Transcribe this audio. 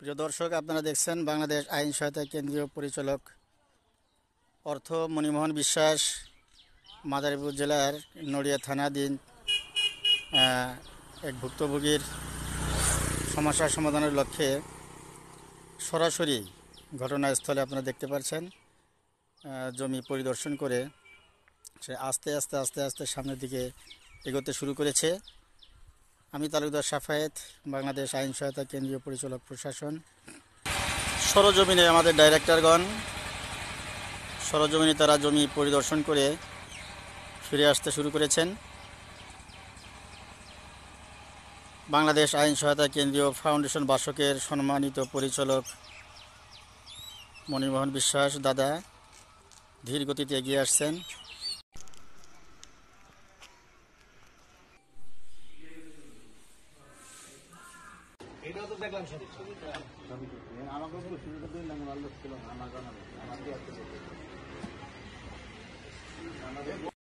প্রিয় দর্শক, আপনারা দেখছেন বাংলাদেশ আইন সহায়তা কেন্দ্রীয় পরিচালক অর্থ মণিমোহন বিশ্বাস মাদারীপুর জেলার নড়িয়া থানাধীন এক ভুক্তভোগীর সমস্যা সমাধানের লক্ষ্যে সরাসরি ঘটনাস্থলে আপনারা দেখতে পাচ্ছেন জমি পরিদর্শন করে সে আস্তে আস্তে সামনের দিকে এগোতে শুরু করেছে। আমি তালুকদার সাফায়েত, বাংলাদেশ আইন সহায়তা কেন্দ্রীয় পরিচালক প্রশাসন। সরজমিনে আমাদের ডাইরেক্টরগণ সরজমিনে তারা জমি পরিদর্শন করে ফিরে আসতে শুরু করেছেন। বাংলাদেশ আইন সহায়তা কেন্দ্রীয় ফাউন্ডেশন বাসকের সম্মানিত পরিচালক মণিমোহন বিশ্বাস দাদা ধীর গতিতে এগিয়ে আসছেন। এটাও তো দেখলাম আমাকে